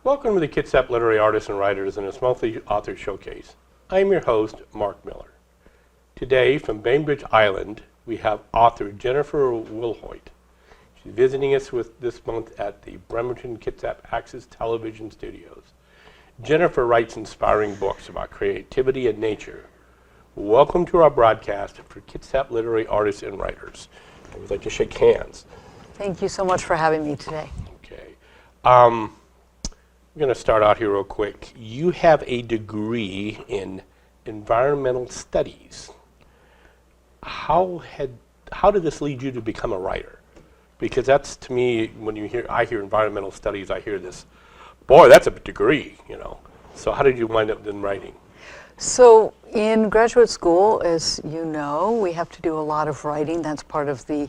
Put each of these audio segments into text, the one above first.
Welcome to the Kitsap Literary Artists and Writers and its monthly author showcase. I'm your host, Mark Miller. Today, from Bainbridge Island, we have author Jennifer Wilhoit. She's visiting us this month at the Bremerton Kitsap Access Television Studios. Jennifer writes inspiring books about creativity and nature. Welcome to our broadcast for Kitsap Literary Artists and Writers. I would like to shake hands. Thank you so much for having me today. Okay. I'm going to start out here real quick. You have a degree in environmental studies. How did this lead you to become a writer? Because that's, to me, when I hear environmental studies, I hear this, boy, that's a degree, you know. So how did you wind up in writing? So in graduate school, as you know, we have to do a lot of writing. That's part of the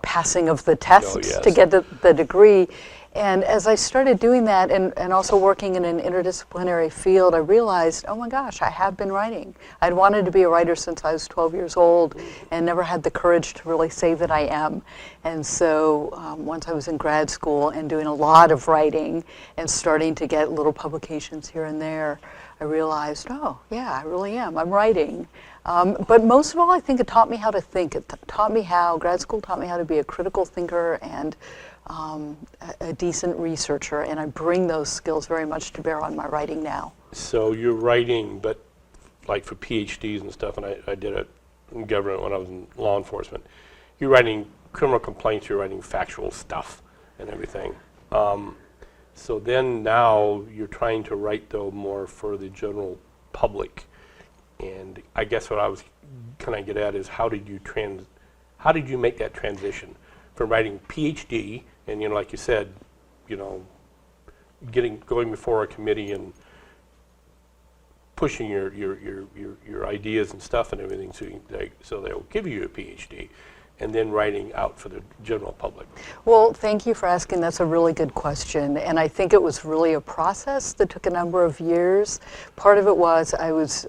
passing of the tests to get the degree. And as I started doing that and also working in an interdisciplinary field, I realized, oh my gosh, I have been writing. I'd wanted to be a writer since I was 12 years old and never had the courage to really say that I am. And so once I was in grad school and doing a lot of writing and starting to get little publications here and there, I realized, oh yeah, I really am. I'm writing. But most of all, I think it taught me how to think. Grad school taught me how to be a critical thinker and a decent researcher, and I bring those skills very much to bear on my writing now. So you're writing, but like for PhDs and stuff, and I did it in government when I was in law enforcement, you're writing criminal complaints, you're writing factual stuff and everything. So then now you're trying to write, though, more for the general public. And I guess what I was kind of get at is how did you make that transition from writing PhD and, you know, like you said, you know, going before a committee and pushing your ideas and stuff and everything so they'll give you a PhD, and then writing out for the general public? Well, thank you for asking. That's a really good question. And I think it was really a process that took a number of years. Part of it was I was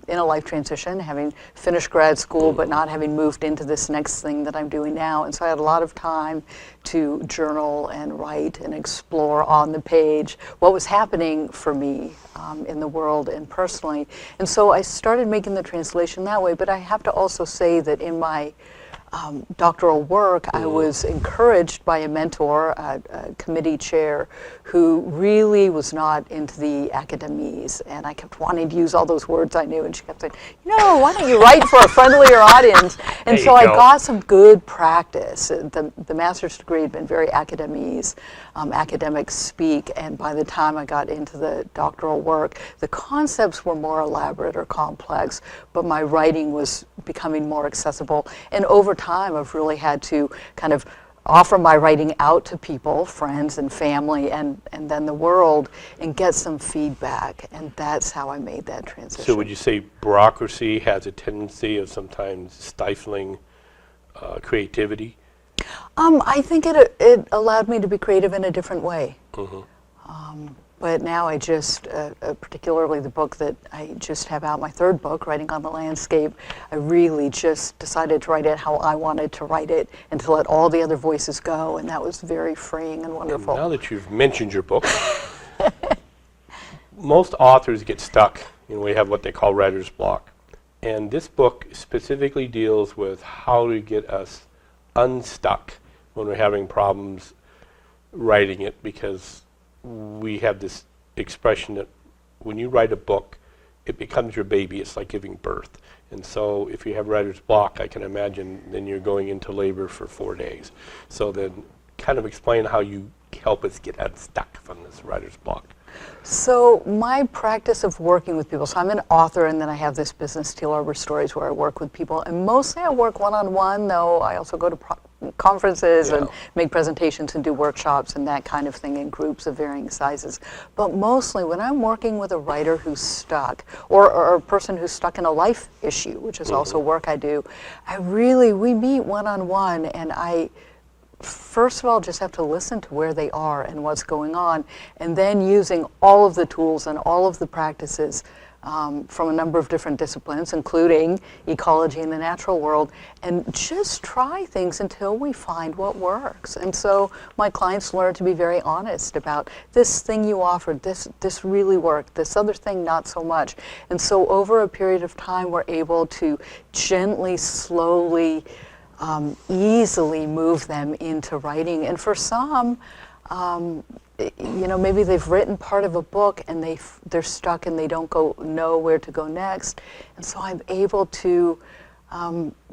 in a life transition, having finished grad school, but not having moved into this next thing that I'm doing now. And so I had a lot of time to journal and write and explore on the page what was happening for me in the world and personally. And so I started making the translation that way. But I have to also say that in my doctoral work, I was encouraged by a mentor, a committee chair, who really was not into the academies, and I kept wanting to use all those words I knew, and she kept saying, no, why don't you write for a friendlier audience? And so I got some good practice. The master's degree had been very academic speak, and by the time I got into the doctoral work, the concepts were more elaborate or complex, but my writing was becoming more accessible. And over time, I've really had to kind of offer my writing out to people, friends and family, and then the world, and get some feedback. And that's how I made that transition. So would you say bureaucracy has a tendency of sometimes stifling creativity? I think it allowed me to be creative in a different way. But now I just, particularly the book that I just have out, my third book, Writing on the Landscape, I really just decided to write it how I wanted to write it and to let all the other voices go, and that was very freeing and wonderful. And now that you've mentioned your book, most authors get stuck. We have what they call writer's block. And this book specifically deals with how to get us unstuck when we're having problems writing it, because we have this expression that when you write a book, it becomes your baby. It's like giving birth. And so if you have writer's block, I can imagine then you're going into labor for 4 days. So then kind of explain how you help us get unstuck from this writer's block. So my practice of working with people, so I'm an author, and then I have this business, Teal Arbor Stories, where I work with people, and mostly I work one-on-one, though I also go to conferences and make presentations and do workshops and that kind of thing in groups of varying sizes. But mostly when I'm working with a writer who's stuck, or a person who's stuck in a life issue, which is also work I do, we meet one-on-one, and I first of all just have to listen to where they are and what's going on, and then using all of the tools and all of the practices from a number of different disciplines, including ecology and the natural world, and just try things until we find what works. And so my clients learn to be very honest about this thing you offered, this really worked, this other thing not so much. And so over a period of time, we're able to gently, slowly, easily move them into writing. And for some, maybe they've written part of a book and they're stuck and they don't know where to go next. And so I'm able to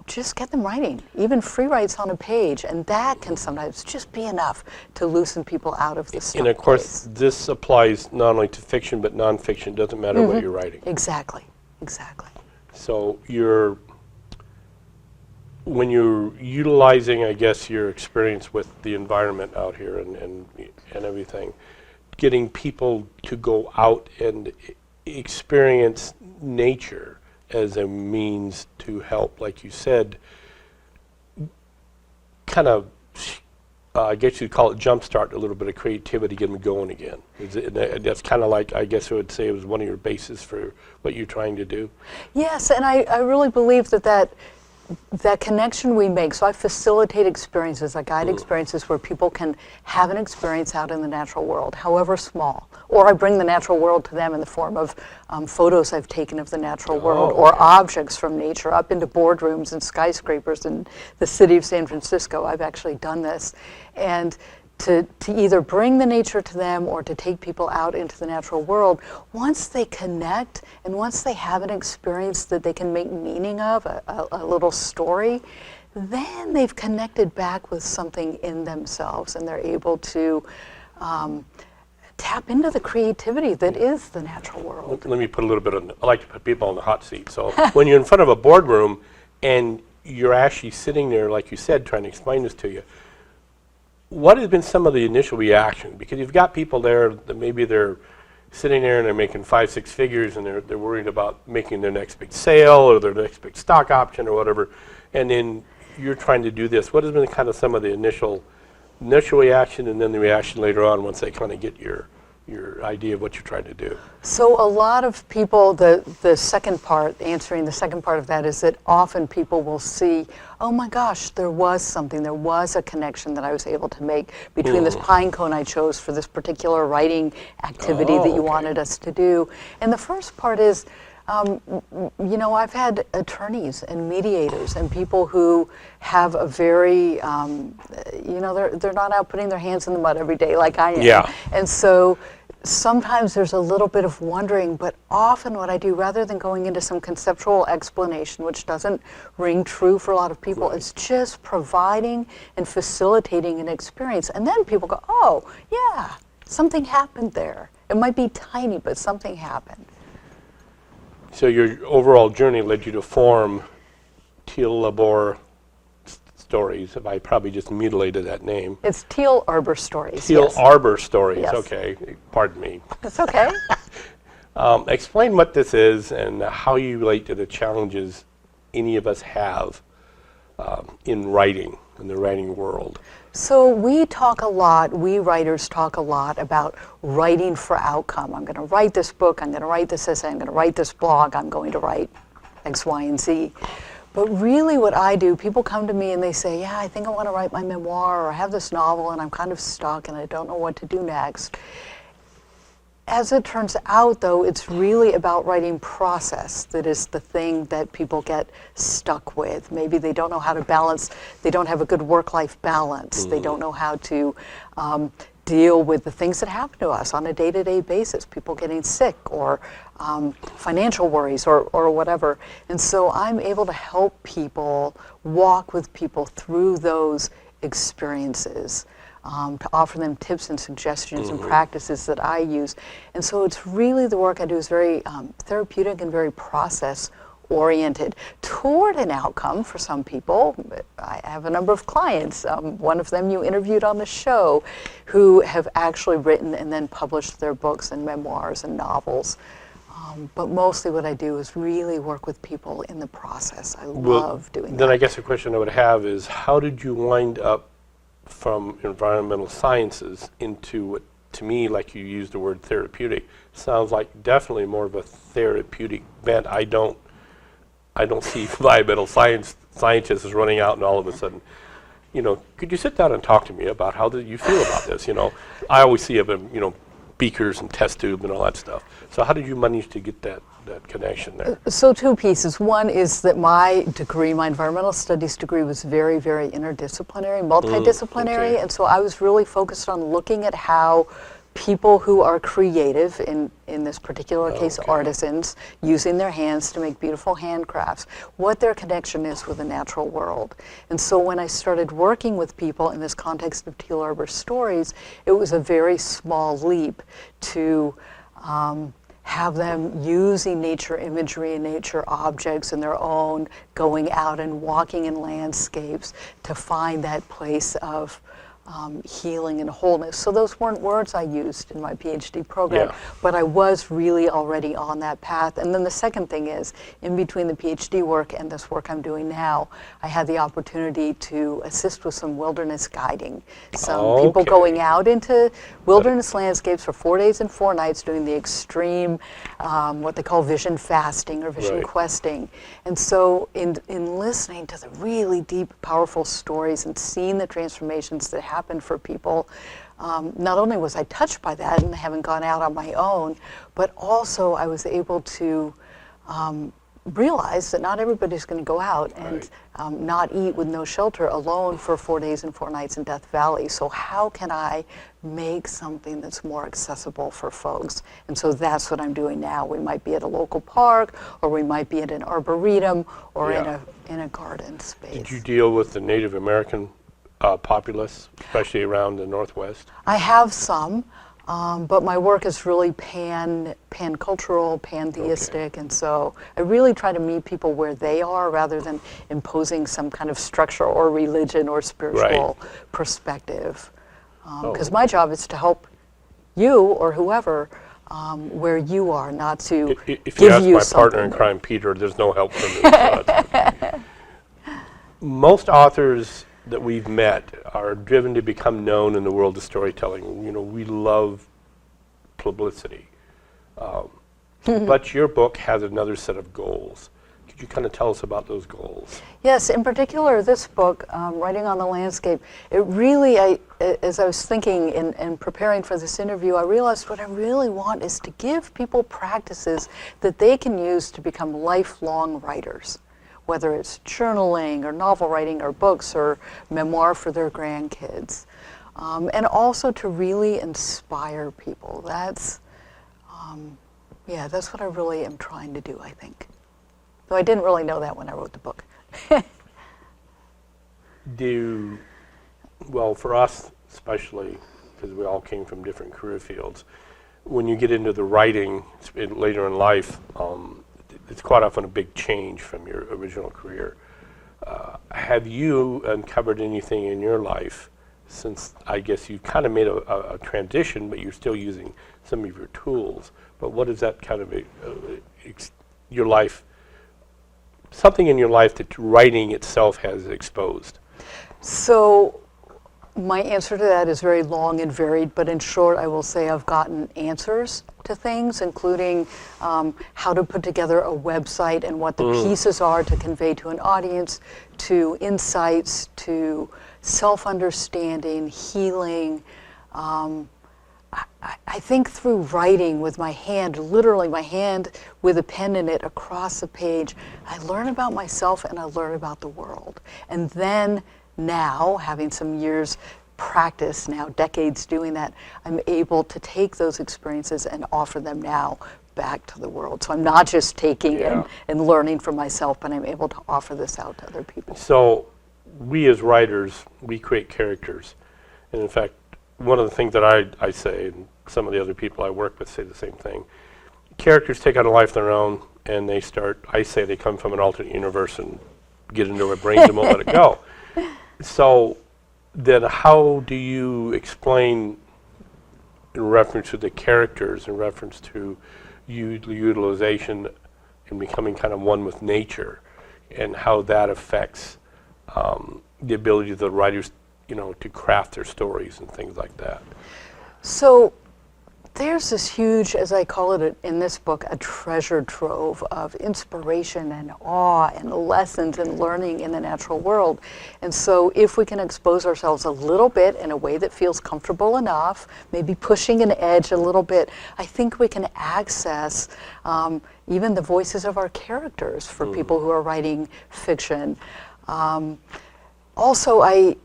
just get them writing, even free writes on a page, and that can sometimes just be enough to loosen people out of the stuck And of course, place. this applies not only to fiction but nonfiction. Doesn't matter what you're writing. Exactly. So when you're utilizing, I guess, your experience with the environment out here and everything, getting people to go out and experience nature as a means to help, like you said, kind of, I guess you'd call it jumpstart a little bit of creativity, get them going again. That's kind of like, I guess I would say it was one of your bases for what you're trying to do. Yes, and I really believe that connection we make, so I facilitate experiences, I guide experiences where people can have an experience out in the natural world, however small. Or I bring the natural world to them in the form of photos I've taken of the natural world, or objects from nature, up into boardrooms and skyscrapers in the city of San Francisco. I've actually done this. And to either bring the nature to them or to take people out into the natural world, once they connect and once they have an experience that they can make meaning of, a little story, then they've connected back with something in themselves and they're able to tap into the creativity that is the natural world. Let me put a little bit on, I like to put people on the hot seat. So when you're in front of a boardroom and you're actually sitting there, like you said, trying to explain this to you, what has been some of the initial reaction? Because you've got people there that maybe they're sitting there and they're making 5-6 figures and they're worried about making their next big sale or their next big stock option or whatever, and then you're trying to do this. What has been kind of some of the initial reaction and then the reaction later on once they kind of get your idea of what you're trying to do? So a lot of people, the second part, answering the second part of that, is that often people will see, oh my gosh, there was a connection that I was able to make between this pine cone I chose for this particular writing activity that you wanted us to do. And the first part is, I've had attorneys and mediators and people who have a very, they're not out putting their hands in the mud every day like I am. Yeah. And so sometimes there's a little bit of wondering, but often what I do, rather than going into some conceptual explanation, which doesn't ring true for a lot of people, is just providing and facilitating an experience. And then people go, oh, yeah, something happened there. It might be tiny, but something happened. So your overall journey led you to form Teal Arbor Stories. I probably just mutilated that name. It's Teal Arbor Stories. Teal yes. Arbor Stories. Yes. Okay, pardon me. It's okay. Explain what this is and how you relate to the challenges any of us have in writing, in the writing world. So we writers talk a lot about writing for outcome. I'm going to write this book, I'm going to write this essay, I'm going to write this blog, I'm going to write X, Y, and Z. But really what I do, people come to me and they say, yeah, I think I want to write my memoir, or I have this novel and I'm kind of stuck and I don't know what to do next. as it turns out, though, it's really about writing process that is the thing that people get stuck with. Maybe they don't know how to balance, they don't have a good work-life balance, they don't know how to deal with the things that happen to us on a day-to-day basis, people getting sick or financial worries or whatever. And so I'm able to help people, walk with people through those experiences. To offer them tips and suggestions and practices that I use. And so it's really the work I do is very therapeutic and very process oriented toward an outcome for some people. I have a number of clients, one of them you interviewed on the show, who have actually written and then published their books and memoirs and novels. But mostly what I do is really work with people in the process. I love doing that. Then I guess the question I would have is, how did you wind up from environmental sciences into what, to me, like you used the word therapeutic, sounds like definitely more of a therapeutic bent. I don't see environmental scientists as running out and all of a sudden, could you sit down and talk to me about how do you feel about this? I always see them, beakers and test tube and all that stuff. So how did you manage to get that connection there? So two pieces. One is that my degree, my environmental studies degree, was very, very interdisciplinary, multidisciplinary, okay. and so I was really focused on looking at how people who are creative, in this particular case artisans, using their hands to make beautiful handcrafts, what their connection is with the natural world. And so when I started working with people in this context of Teal Arbor stories, it was a very small leap to have them using nature imagery and nature objects in their own, going out and walking in landscapes to find that place of healing and wholeness. So those weren't words I used in my PhD program, but I was really already on that path. And then the second thing is, in between the PhD work and this work I'm doing now, I had the opportunity to assist with some wilderness guiding. Some people going out into wilderness landscapes for 4 days and 4 nights doing the extreme, what they call vision fasting or vision questing. And so in listening to the really deep, powerful stories and seeing the transformations that happen for people, not only was I touched by that and having gone out on my own, but also I was able to realize that not everybody's going to go out and not eat with no shelter alone for 4 days and 4 nights in Death Valley. So how can I make something that's more accessible for folks? And so that's what I'm doing now. We might be at a local park, or we might be at an arboretum, or in a garden space. Did you deal with the Native American populace, especially around the Northwest? I have some, but my work is really pan-cultural, pantheistic, and so I really try to meet people where they are rather than imposing some kind of structure or religion or spiritual perspective. Because my job is to help you or whoever where you are, not to If give you ask you my something. partner in crime, Peter, there's no help for me. So most authors that we've met are driven to become known in the world of storytelling. We love publicity. But your book has another set of goals. Could you kind of tell us about those goals? Yes, in particular, this book, Writing on the Landscape, it really, as I was thinking and preparing for this interview, I realized what I really want is to give people practices that they can use to become lifelong writers, whether it's journaling or novel writing or books or memoir for their grandkids. And also to really inspire people. That's what I really am trying to do, I think. Though I didn't really know that when I wrote the book. Well, for us especially, because we all came from different career fields, when you get into the writing later in life, it's quite often a big change from your original career. Have you uncovered anything in your life, since I guess you've kind of made a transition, but you're still using some of your tools? But what is that kind of your life, something in your life that writing itself has exposed? So my answer to that is very long and varied, but in short, I will say I've gotten answers to things, including how to put together a website and what the pieces are to convey to an audience, to insights, to self-understanding, healing. I I think through writing with my hand, literally my hand with a pen in it across the page, I learn about myself and I learn about the world. And then now, having some years practice now, decades doing that, I'm able to take those experiences and offer them now back to the world. So I'm not just taking and learning from myself, but I'm able to offer this out to other people. So we as writers, we create characters. And in fact, one of the things that I say, and some of the other people I work with say the same thing, characters take on a life of their own, and they start, I say they come from an alternate universe and get into our brains and won't let it go. So then how do you explain, in reference to the characters, in reference to utilization and becoming kind of one with nature, and how that affects the ability of the writers, to craft their stories and things like that? So there's this huge, as I call it in this book, a treasure trove of inspiration and awe and lessons and learning in the natural world. And so if we can expose ourselves a little bit in a way that feels comfortable enough, maybe pushing an edge a little bit, I think we can access even the voices of our characters for people who are writing fiction. Also, I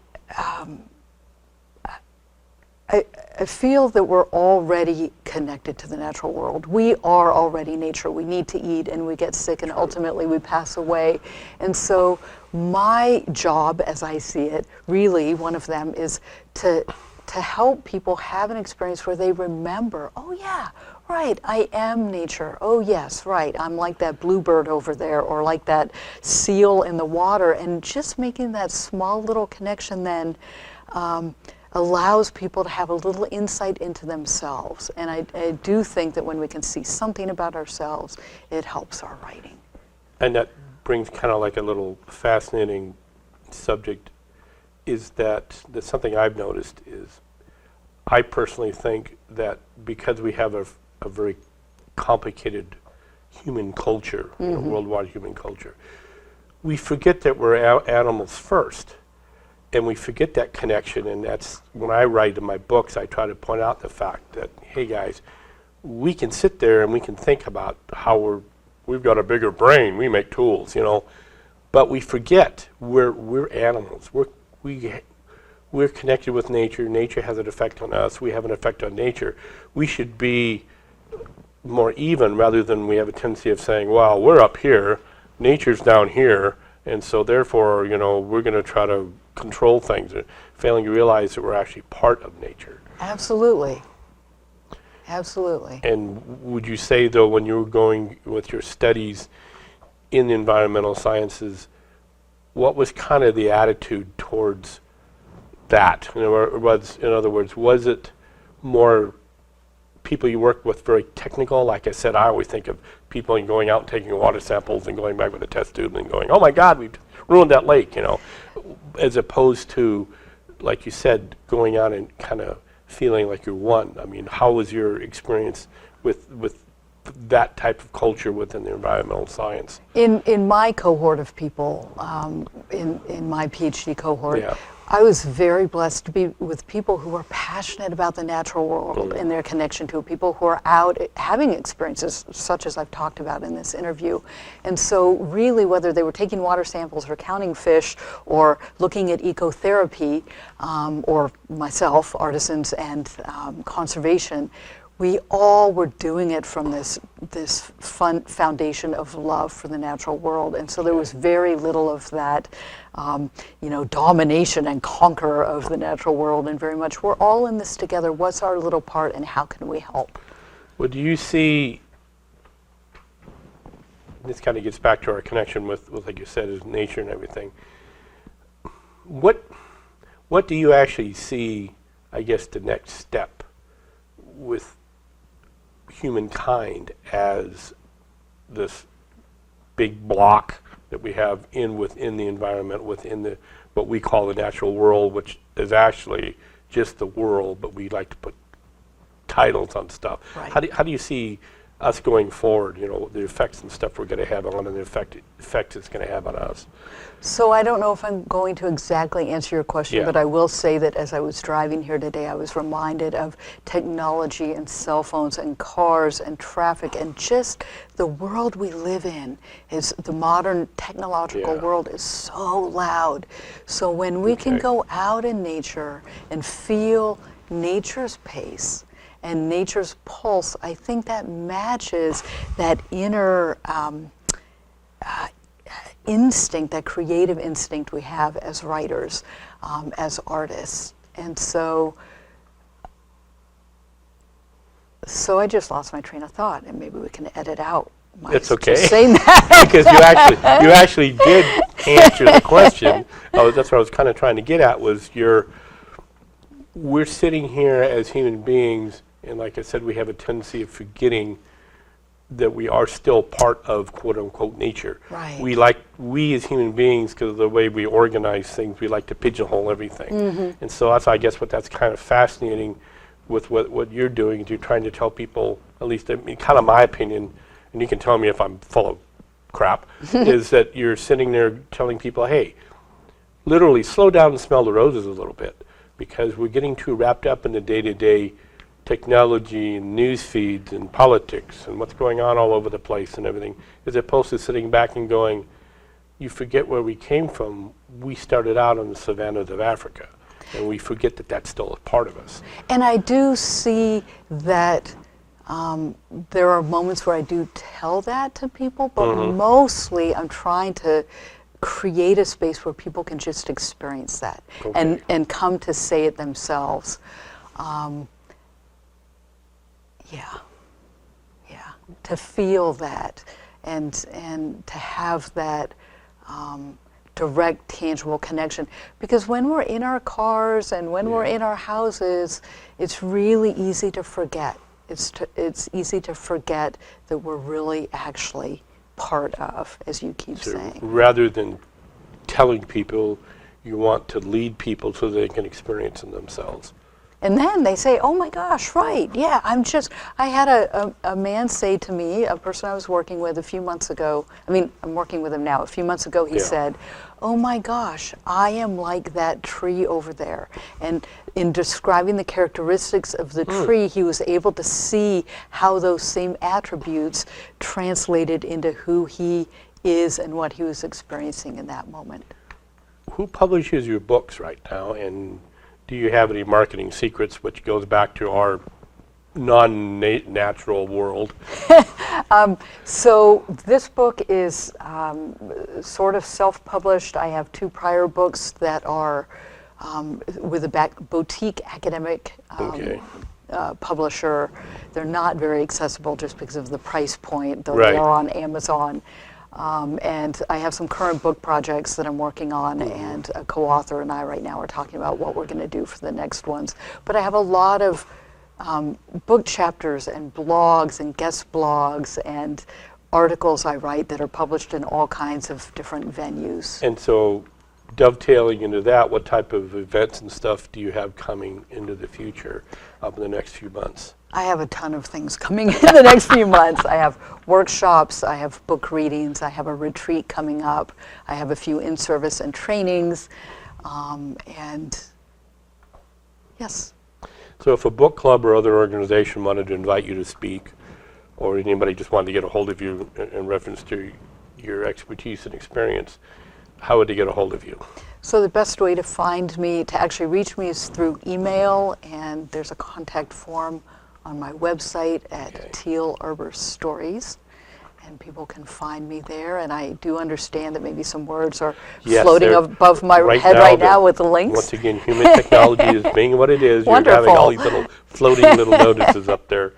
feel that we're already connected to the natural world. We are already nature. We need to eat and we get sick and ultimately we pass away. And so my job, as I see it, really one of them is to help people have an experience where they remember, oh yeah, right, I am nature. Oh yes, right, I'm like that bluebird over there or like that seal in the water. And just making that small little connection then allows people to have a little insight into themselves. And I do think that when we can see something about ourselves, it helps our writing. And that brings kind of like a little fascinating subject, is that something I've noticed is, I personally think that because we have a very complicated human culture, worldwide human culture, we forget that we're animals first. And we forget that connection, and that's when I write in my books, I try to point out the fact that, hey guys, we can sit there and we can think about how we've got a bigger brain, we make tools, but we forget we're animals. We're connected with nature. Nature has an effect on us. We have an effect on nature. We should be more even rather than we have a tendency of saying, well, we're up here, nature's down here, and so therefore, we're going to try to control things, failing to realize that we're actually part of nature. Absolutely. Absolutely. And would you say, though, when you were going with your studies in the environmental sciences, what was kind of the attitude towards that? In other words, was it more people you worked with very technical? Like I said, I always think of people going out and taking water samples and going back with a test tube and going, oh my God, we've ruined that lake, as opposed to, like you said, going out and kind of feeling like you're one. I mean, how was your experience with that type of culture within the environmental science? In my cohort of people, in my PhD cohort, Yeah. I was very blessed to be with people who are passionate about the natural world and their connection to it, people who are out having experiences such as I've talked about in this interview. And so really, whether they were taking water samples or counting fish or looking at ecotherapy, or myself, artisans and conservation, we all were doing it from this fun foundation of love for the natural world. And so there was very little of that domination and conquer of the natural world, and very much we're all in this together. What's our little part and how can we help? Well, do you see, this kind of gets back to our connection with like you said, is nature and everything. What do you actually see, I guess, the next step with humankind as this big block that we have within the environment, within what we call the natural world, which is actually just the world, but we like to put titles on stuff. Right. How do you see us going forward, the effects and stuff we're going to have on and the effect it's going to have on us. So I don't know if I'm going to exactly answer your question, Yeah. but I will say that as I was driving here today, I was reminded of technology and cell phones and cars and traffic and just the world we live in. Is the modern technological Yeah. world is so loud. So when we can Okay. go out in nature and feel nature's pace and nature's pulse, I think that matches that inner instinct, that creative instinct we have as writers, as artists. And so I just lost my train of thought, and maybe we can edit out my It's okay. just saying that. Because you actually did answer the question. That's what I was kind of trying to get at, was we're sitting here as human beings, and like I said, we have a tendency of forgetting that we are still part of quote unquote nature. Right. We as human beings, because of the way we organize things, we like to pigeonhole everything. Mm-hmm. And so that's, I guess, that's kind of fascinating with what you're doing, is you're trying to tell people, at least kind of my opinion, and you can tell me if I'm full of crap, is that you're sitting there telling people, hey, literally slow down and smell the roses a little bit, because we're getting too wrapped up in the day-to-day technology and news feeds and politics and what's going on all over the place and everything, as opposed to sitting back and going, you forget where we came from. We started out on the savannas of Africa, and we forget that that's still a part of us. And I do see that there are moments where I do tell that to people, but mostly I'm trying to create a space where people can just experience that and come to say it themselves. To feel that and to have that direct, tangible connection. Because when we're in our cars and when we're in our houses, it's really easy to forget. It's easy to forget that we're really actually part of, as you keep saying. Rather than telling people, you want to lead people so they can experience it themselves. And then they say, oh my gosh, right, yeah, I had a man say to me, a person I was working with a few months ago, I'm working with him now, a few months ago he said, oh my gosh, I am like that tree over there. And in describing the characteristics of the tree, he was able to see how those same attributes translated into who he is and what he was experiencing in that moment. Who publishes your books right now, and do you have any marketing secrets, which goes back to our non-natural world? So this book is sort of self-published. I have 2 prior books that are with a boutique academic publisher. They're not very accessible just because of the price point, though they are on Amazon. And I have some current book projects that I'm working on, and a co-author and I right now are talking about what we're going to do for the next ones. But I have a lot of book chapters and blogs and guest blogs and articles I write that are published in all kinds of different venues. And so, dovetailing into that, what type of events and stuff do you have coming into the future in the next few months? I have a ton of things coming in the next few months. I have workshops, I have book readings, I have a retreat coming up, I have a few in-service and trainings, and yes. So if a book club or other organization wanted to invite you to speak, or anybody just wanted to get a hold of you in reference to your expertise and experience, how would they get a hold of you? So the best way to find me, to actually reach me, is through email, and there's a contact form on my website at Teal Arbor Stories, and people can find me there. And I do understand that maybe some words are floating above my head right now with the links. Once again, human technology is being what it is. Wonderful. You're having all these little floating little notices up there.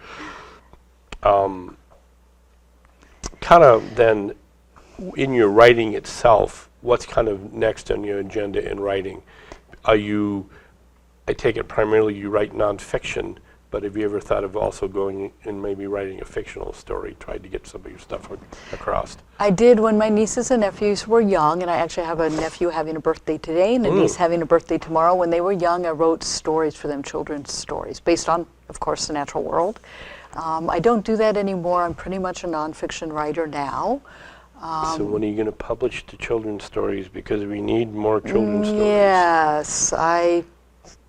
Kind of then, in your writing itself, what's kind of next on your agenda in writing? I take it primarily you write nonfiction, but have you ever thought of also going and maybe writing a fictional story, tried to get some of your stuff across? I did when my nieces and nephews were young, and I actually have a nephew having a birthday today and a niece having a birthday tomorrow. When they were young, I wrote stories for them, children's stories, based on, of course, the natural world. I don't do that anymore. I'm pretty much a nonfiction writer now. So when are you going to publish the children's stories? Because we need more children's stories. Yes,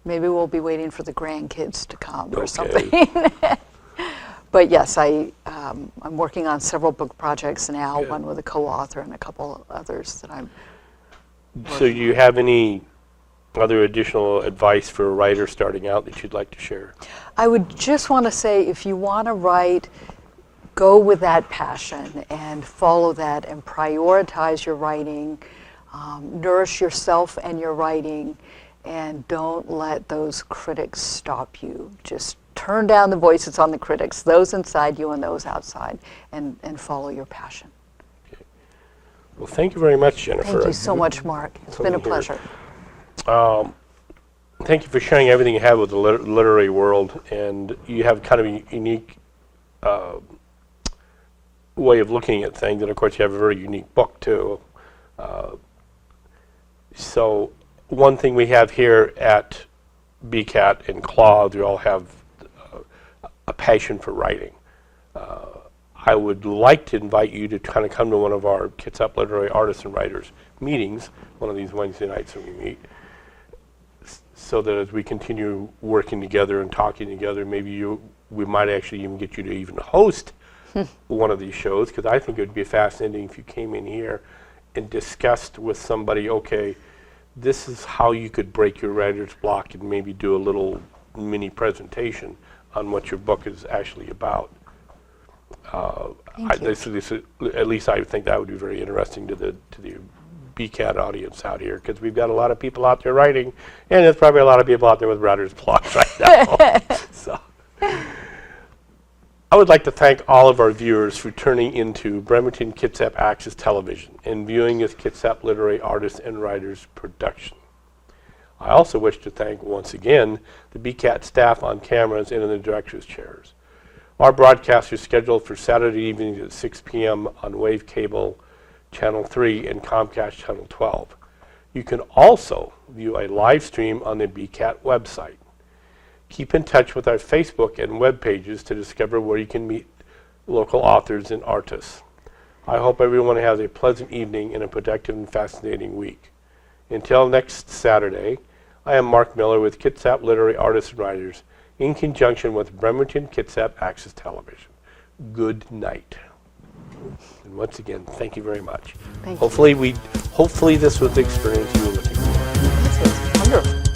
maybe we'll be waiting for the grandkids to come or something. But yes, I'm working on several book projects now, one with a co-author and a couple others that I'm So do you have any other additional advice for a writer starting out that you'd like to share? I would just want to say, if you want to write, go with that passion and follow that and prioritize your writing, nourish yourself and your writing, and don't let those critics stop you. Just turn down the voices on the critics, those inside you and those outside, and follow your passion. Okay. Well, thank you very much, Jennifer. Thank you so much, Mark. It's been a pleasure. Thank you for sharing everything you have with the literary world, and you have kind of a unique way of looking at things, and of course you have a very unique book too. So one thing we have here at BCAT and Claw, we all have a passion for writing. I would like to invite you to kind of come to one of our Kitsap Literary Artists and Writers meetings, one of these Wednesday nights that we meet, so that as we continue working together and talking together, maybe we might actually even get you to even host one of these shows, because I think it would be fascinating if you came in here and discussed with somebody, okay, this is how you could break your writer's block and maybe do a little mini presentation on what your book is actually about. At least I think that would be very interesting to the BCAT audience out here, because we've got a lot of people out there writing, and there's probably a lot of people out there with writer's blocks right now. So, I would like to thank all of our viewers for turning into Bremerton Kitsap Access Television and viewing this Kitsap Literary Artists and Writers production. I also wish to thank once again the BCAT staff on cameras and in the director's chairs. Our broadcast is scheduled for Saturday evenings at 6 p.m. on Wave Cable Channel 3 and Comcast Channel 12. You can also view a live stream on the BCAT website. Keep in touch with our Facebook and web pages to discover where you can meet local authors and artists. I hope everyone has a pleasant evening and a productive and fascinating week. Until next Saturday, I am Mark Miller with Kitsap Literary Artists and Writers in conjunction with Bremerton Kitsap Access Television. Good night. And once again, thank you very much. Thank Hopefully this was the experience you were looking for. you. This was wonderful.